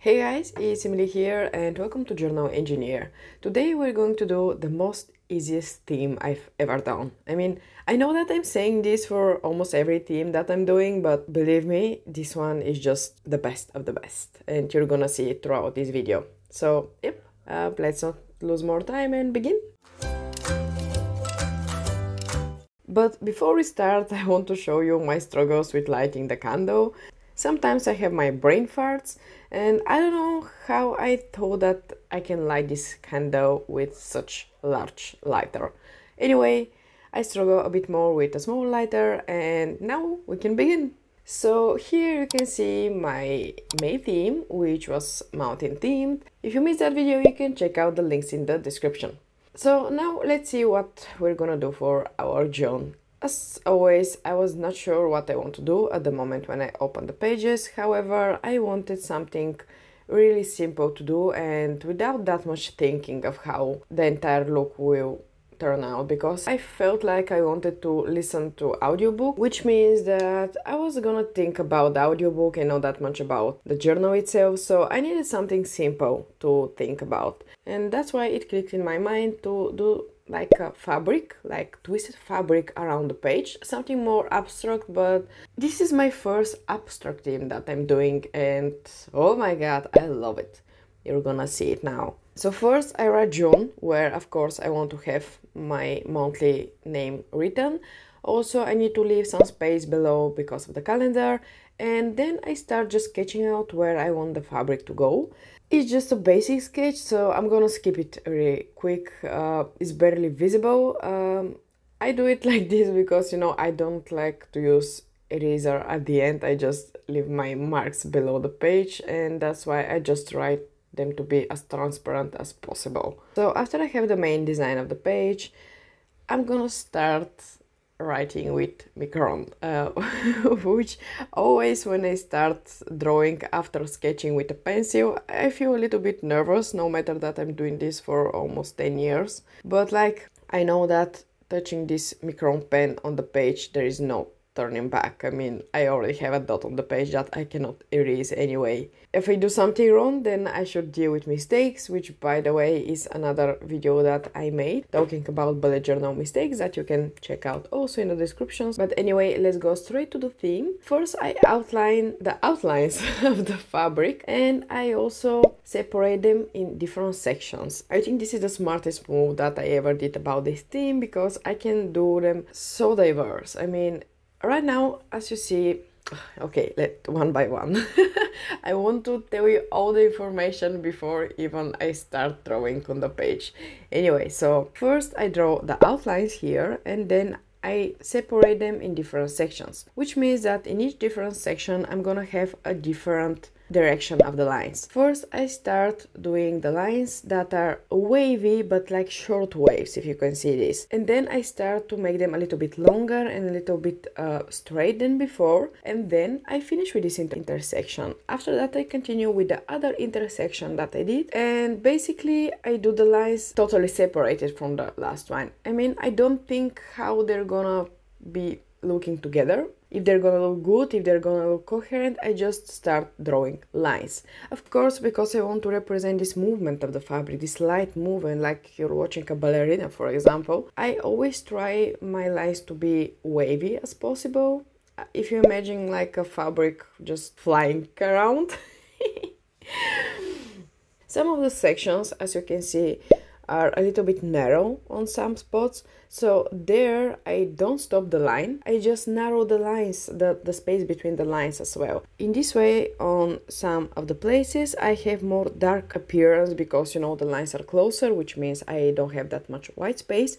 Hey guys, it's Emily here and welcome to Journal Engineer. Today we're going to do the most easiest theme I've ever done. I know that I'm saying this for almost every theme that I'm doing, but believe me, this one is just the best of the best and you're gonna see it throughout this video. So, let's not lose more time and begin. But before we start, I want to show you my struggles with lighting the candle. Sometimes I have my brain farts and I don't know how I thought that I can light this candle with such a large lighter. Anyway, I struggle a bit more with a small lighter and now we can begin. So here you can see my main theme, which was mountain themed. If you missed that video, you can check out the links in the description. So now let's see what we're gonna do for our journal. As always, I was not sure what I want to do at the moment when I opened the pages. However, I wanted something really simple to do and without that much thinking of how the entire look will turn out, because I felt like I wanted to listen to audiobook, which means that I was gonna think about the audiobook and not that much about the journal itself, so I needed something simple to think about. And that's why it clicked in my mind to do like a fabric, like twisted fabric around the page, something more abstract, but this is my first abstract theme that I'm doing and oh my god, I love it. You're gonna see it now. So first I write June, where of course I want to have my monthly name written. Also I need to leave some space below because of the calendar, and then I start just sketching out where I want the fabric to go. It's just a basic sketch, so I'm gonna skip it really quick. It's barely visible. I do it like this because, you know, I don't like to use eraser at the end. I just leave my marks below the page, and that's why I just write them to be as transparent as possible. So after I have the main design of the page, I'm gonna start writing with micron, which always when I start drawing after sketching with a pencil, I feel a little bit nervous, no matter that I'm doing this for almost 10 years. But like, I know that touching this micron pen on the page, there is no turning back. I already have a dot on the page that I cannot erase anyway. If I do something wrong, then I should deal with mistakes, which by the way is another video that I made talking about bullet journal mistakes that you can check out also in the descriptions. But anyway, let's go straight to the theme. First I outline the outlines of the fabric and I also separate them in different sections. I think this is the smartest move that I ever did about this theme, because I can do them so diverse. Right now, as you see, okay, one by one. I want to tell you all the information before even I start drawing on the page. Anyway, so first I draw the outlines here and then I separate them in different sections, which means that in each different section I'm gonna have a different direction of the lines. First I start doing the lines that are wavy but like short waves, if you can see this, and then I start to make them a little bit longer and a little bit straight than before, and then I finish with this intersection. After that I continue with the other intersection that I did, and basically I do the lines totally separated from the last one. I don't think how they're gonna be looking together, if they're gonna look good, if they're gonna look coherent. I just start drawing lines. Of course, because I want to represent this movement of the fabric, this light movement, like you're watching a ballerina, for example, I always try my lines to be wavy as possible. If you imagine like a fabric just flying around. Some of the sections, as you can see, are a little bit narrow on some spots, so there I don't stop the line, I just narrow the lines, the space between the lines as well. In this way, on some of the places I have more dark appearance because, you know, the lines are closer, which means I don't have that much white space.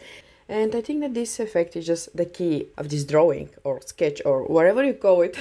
And I think that this effect is just the key of this drawing or sketch or whatever you call it.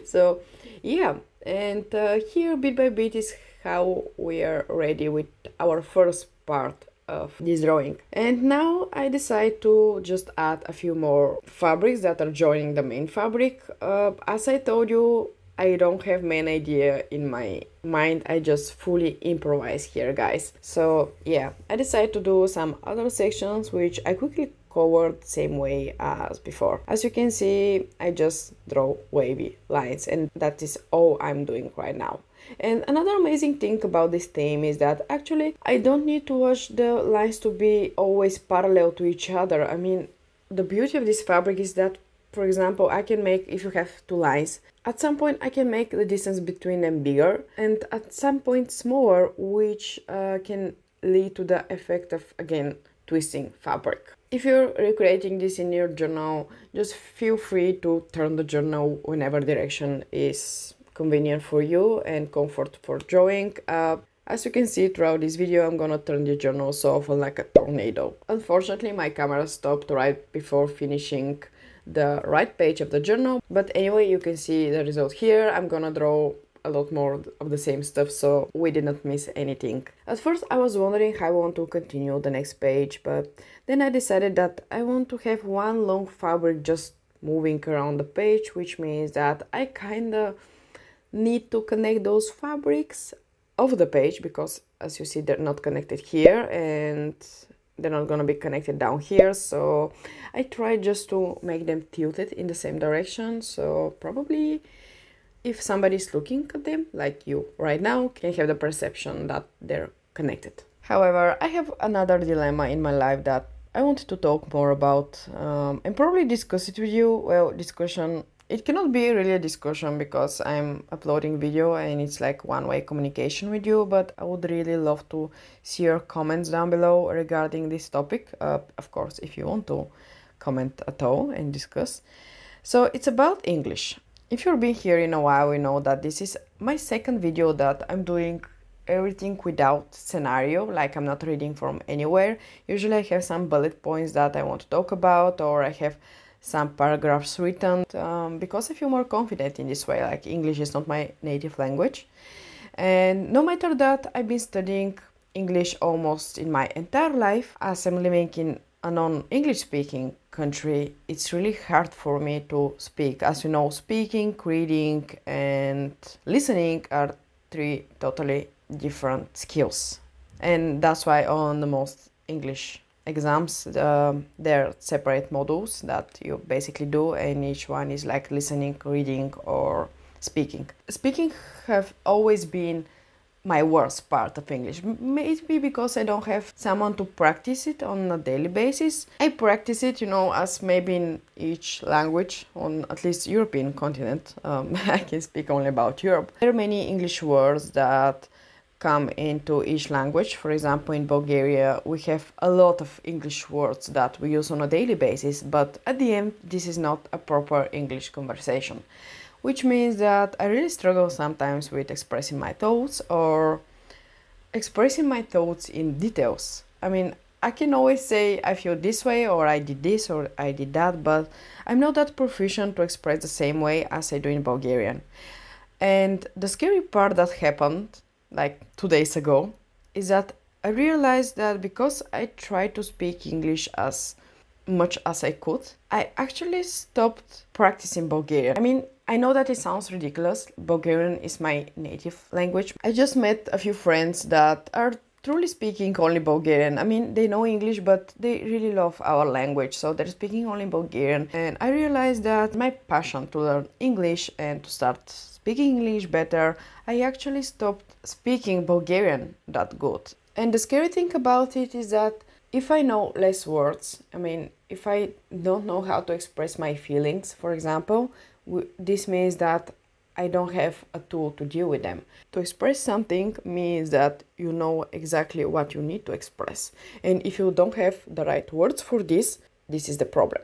So yeah, and here bit by bit is how we are ready with our first part of this drawing. And now I decide to just add a few more fabrics that are joining the main fabric. As I told you, I don't have main idea in my mind, I just fully improvise here, guys. So yeah, I decided to do some other sections which I quickly covered the same way as before. As you can see, I just draw wavy lines and that is all I'm doing right now. And another amazing thing about this theme is that actually I don't need to wash the lines to be always parallel to each other. I mean, the beauty of this fabric is that, for example, I can make, if you have two lines, at some point I can make the distance between them bigger and at some point smaller, which can lead to the effect of, again, twisting fabric. If you're recreating this in your journal, just feel free to turn the journal whenever direction is convenient for you and comfort for drawing. As you can see throughout this video, I'm gonna turn the journal so often like a tornado. Unfortunately, my camera stopped right before finishing the right page of the journal, but anyway, you can see the result here. I'm gonna draw a lot more of the same stuff, so we did not miss anything. At first I was wondering how I want to continue the next page, but then I decided that I want to have one long fabric just moving around the page, which means that I kinda need to connect those fabrics of the page, because as you see, they're not connected here and they're not gonna be connected down here, so I tried just to make them tilted in the same direction, so probably if somebody's looking at them, like you right now, can have the perception that they're connected. However, I have another dilemma in my life that I wanted to talk more about and probably discuss it with you. Well, discussion, it cannot be really a discussion because I'm uploading video and it's like one-way communication with you, but I would really love to see your comments down below regarding this topic. Of course, if you want to comment at all and discuss. So it's about English. If you've been here in a while, you know that this is my second video that I'm doing everything without scenario, like I'm not reading from anywhere. Usually I have some bullet points that I want to talk about, or I have some paragraphs written because I feel more confident in this way, like English is not my native language. And no matter that, I've been studying English almost in my entire life. As I'm living in a non-English speaking country, it's really hard for me to speak. As you know, speaking, reading and listening are three totally different skills, and that's why on the most English exams there are separate modules that you basically do, and each one is like listening, reading or speaking. Speaking have always been my worst part of English, maybe because I don't have someone to practice it on a daily basis. I practice it, you know, as maybe in each language on at least European continent. I can speak only about Europe. There are many English words that come into each language. For example, in Bulgaria we have a lot of English words that we use on a daily basis, but at the end this is not a proper English conversation. Which means that I really struggle sometimes with expressing my thoughts or expressing my thoughts in details. I mean, I can always say I feel this way, or I did this, or I did that, but I'm not that proficient to express the same way as I do in Bulgarian. And the scary part that happened like 2 days ago is that I realized that because I tried to speak English as much as I could, I actually stopped practicing Bulgarian. I mean, I know that it sounds ridiculous. Bulgarian is my native language. I just met a few friends that are truly speaking only Bulgarian. I mean, they know English, but they really love our language, so they're speaking only Bulgarian. And I realized that my passion to learn English and to start speaking English better, I actually stopped speaking Bulgarian that good. And the scary thing about it is that if I know less words, I mean, if I don't know how to express my feelings, for example, this means that I don't have a tool to deal with them. To express something means that you know exactly what you need to express. And if you don't have the right words for this, this is the problem.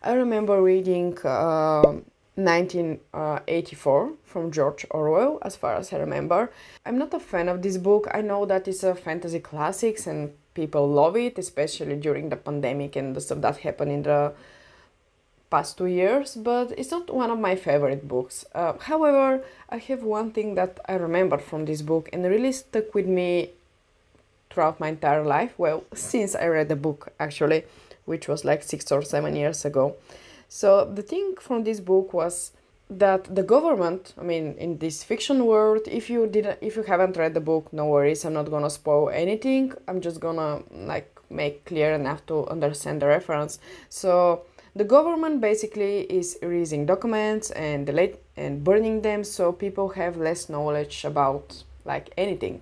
I remember reading 1984 from George Orwell, as far as I remember. I'm not a fan of this book. I know that it's a fantasy classics and people love it, especially during the pandemic and the stuff that happened in the past 2 years, but it's not one of my favorite books. However, I have one thing that I remember from this book and really stuck with me throughout my entire life. Well, since I read the book, actually, which was like 6 or 7 years ago. So the thing from this book was that the government, I mean, in this fiction world, if you haven't read the book, no worries, I'm not gonna spoil anything. I'm just gonna like make clear enough to understand the reference. So the government basically is erasing documents and and burning them so people have less knowledge about like anything.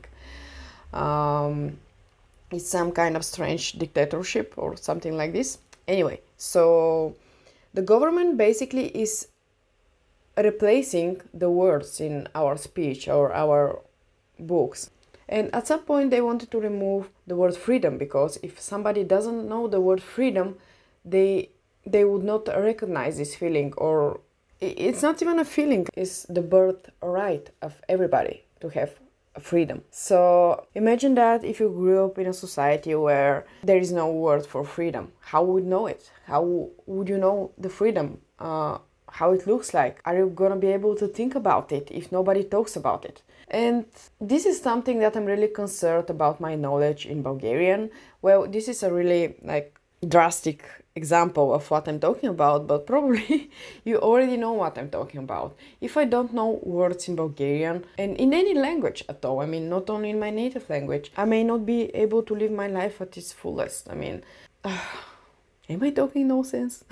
It's some kind of strange dictatorship or something like this. Anyway, so the government basically is replacing the words in our speech or our books. And at some point they wanted to remove the word freedom, because if somebody doesn't know the word freedom, they would not recognize this feeling, or it's not even a feeling, it's the birthright of everybody to have freedom. So imagine that if you grew up in a society where there is no word for freedom, how would you know it? How would you know the freedom? How it looks like? Are you gonna be able to think about it if nobody talks about it? And this is something that I'm really concerned about my knowledge in Bulgarian. Well, this is a really like drastic example of what I'm talking about, but probably you already know what I'm talking about. If I don't know words in Bulgarian and in any language at all, I mean, not only in my native language, I may not be able to live my life at its fullest. I mean, am I talking nonsense?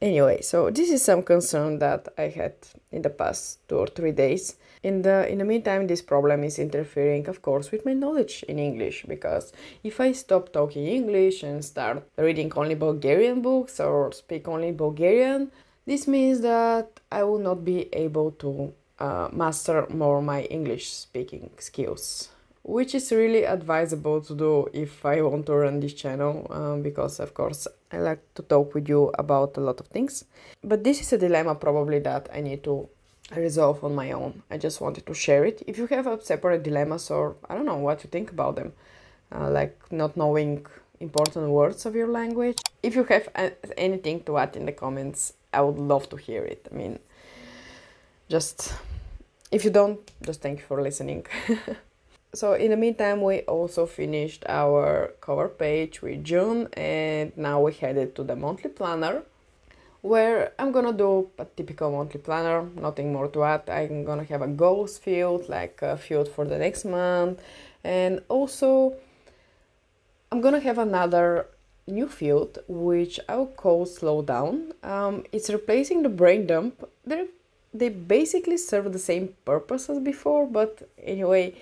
Anyway, so this is some concern that I had in the past 2 or 3 days. In the meantime, this problem is interfering, of course, with my knowledge in English, because if I stop talking English and start reading only Bulgarian books or speak only Bulgarian, this means that I will not be able to master more my English speaking skills, which is really advisable to do if I want to run this channel, because of course I like to talk with you about a lot of things. But this is a dilemma probably that I need to resolve on my own. I just wanted to share it. If you have separate dilemmas, or I don't know what you think about them, like not knowing important words of your language, if you have anything to add in the comments, I would love to hear it. I mean, just if you don't, just thank you for listening. So in the meantime, we also finished our cover page with June, and now we headed to the monthly planner, where I'm gonna do a typical monthly planner, nothing more to add. I'm gonna have a goals field, like a field for the next month, and also I'm gonna have another new field, which I'll call slow down. It's replacing the brain dump. They basically serve the same purpose as before, but anyway,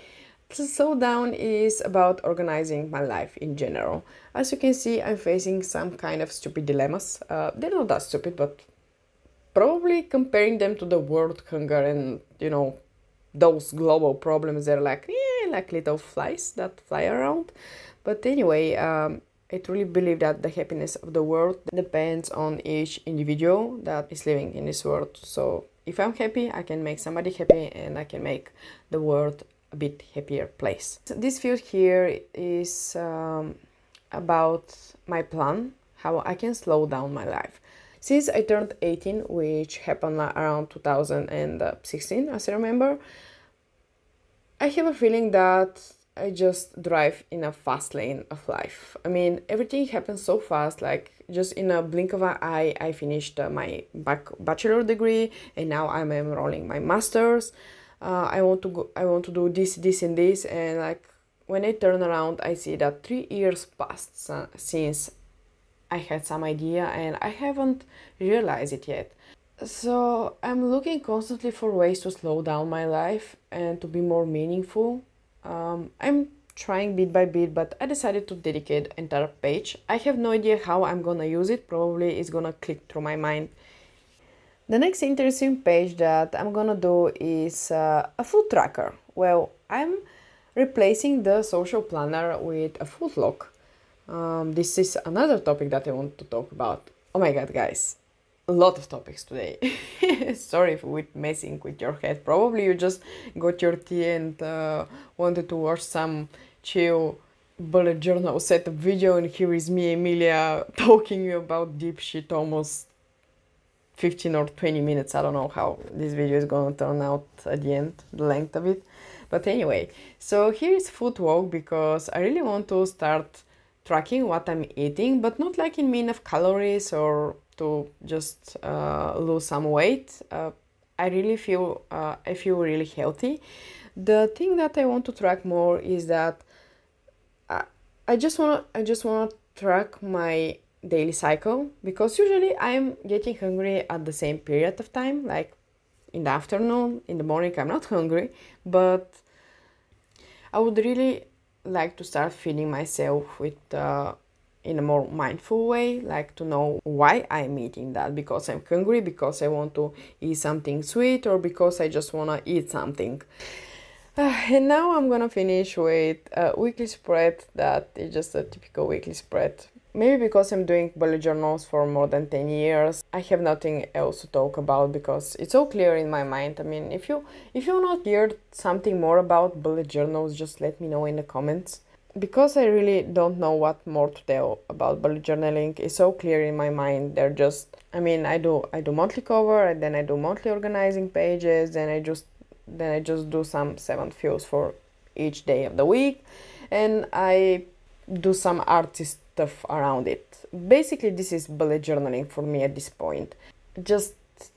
slow down is about organizing my life in general. As you can see, I'm facing some kind of stupid dilemmas. They're not that stupid, but probably comparing them to the world hunger and, you know, those global problems, they're like, like little flies that fly around. But anyway, I truly believe that the happiness of the world depends on each individual that is living in this world. So if I'm happy, I can make somebody happy, and I can make the world a bit happier place. So this field here is about my plan, how I can slow down my life. Since I turned 18, which happened around 2016, as I remember, I have a feeling that I just drive in a fast lane of life. I mean, everything happens so fast, like just in a blink of an eye, I finished my bachelor degree, and now I'm enrolling my master's. I want to do this and this, and like when I turn around, I see that 3 years passed since I had some idea and I haven't realized it yet. So I'm looking constantly for ways to slow down my life and to be more meaningful. I'm trying bit by bit, but I decided to dedicate an entire page. I have no idea how I'm gonna use it. Probably it's gonna click through my mind. The next interesting page that I'm gonna do is a food tracker. Well, I'm replacing the social planner with a food log. This is another topic that I want to talk about. Oh my god, guys, a lot of topics today. Sorry if we're messing with your head. Probably you just got your tea and wanted to watch some chill bullet journal setup video, and here is me, Emilia, talking about deep shit almost 15 or 20 minutes. I don't know how this video is gonna turn out at the end, the length of it. But anyway, so here is food walk, because I really want to start tracking what I'm eating, but not like in mean of calories or to just lose some weight. I really feel I feel really healthy. The thing that I want to track more is that I just wanna track my daily cycle, because usually I'm getting hungry at the same period of time, like in the afternoon. In the morning I'm not hungry, but I would really like to start feeding myself with in a more mindful way, like to know why I'm eating that, because I'm hungry, because I want to eat something sweet, or because I just want to eat something. And now I'm gonna finish with a weekly spread that is just a typical weekly spread. Maybe because I'm doing bullet journals for more than 10 years, I have nothing else to talk about because it's all clear in my mind. I mean, if you want to hear something more about bullet journals, just let me know in the comments. Because I really don't know what more to tell about bullet journaling, it's so clear in my mind. They're just, I mean, I do monthly cover, and then I do monthly organizing pages, and I just do some 7 fills for each day of the week, and I do some artist stuff around it. Basically, this is bullet journaling for me at this point. Just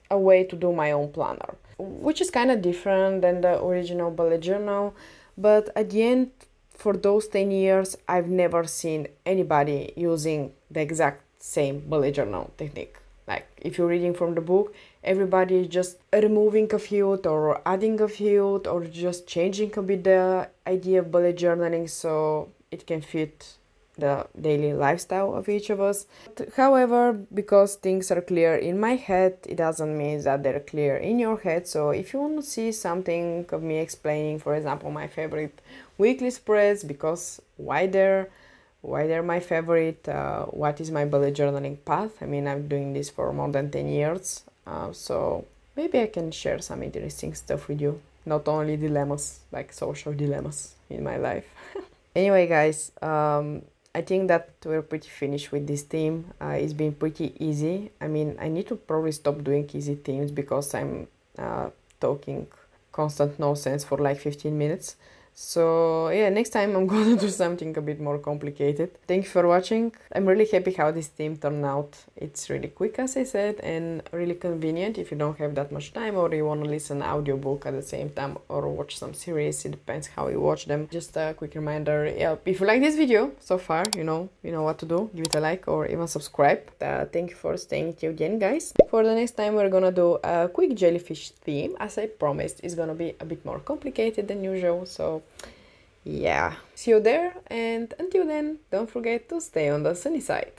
a way to do my own planner, which is kind of different than the original bullet journal, but at the end, for those 10 years, I've never seen anybody using the exact same bullet journal technique. Like, if you're reading from the book, everybody is just removing a field or adding a field or just changing a bit the idea of bullet journaling so it can fit the daily lifestyle of each of us. However, because things are clear in my head, it doesn't mean that they're clear in your head. So if you want to see something of me explaining, for example, my favorite weekly spreads, because why they're my favorite, what is my bullet journaling path. I mean, I'm doing this for more than 10 years, so maybe I can share some interesting stuff with you, not only dilemmas, like social dilemmas in my life. Anyway, guys, I think that we're pretty finished with this theme. It's been pretty easy. I mean, I need to probably stop doing easy themes because I'm talking constant nonsense for like 15 minutes. So yeah, next time I'm gonna do something a bit more complicated. Thank you for watching. I'm really happy how this theme turned out. It's really quick, as I said, and really convenient if you don't have that much time, or you want to listen audiobook at the same time, or watch some series. It depends how you watch them. Just a quick reminder, yeah, if you like this video so far, you know what to do. Give it a like or even subscribe. Thank you for staying till the end, guys. For the next time, we're gonna do a quick jellyfish theme. As I promised, it's gonna be a bit more complicated than usual, so yeah, see you there, and until then, don't forget to stay on the sunny side.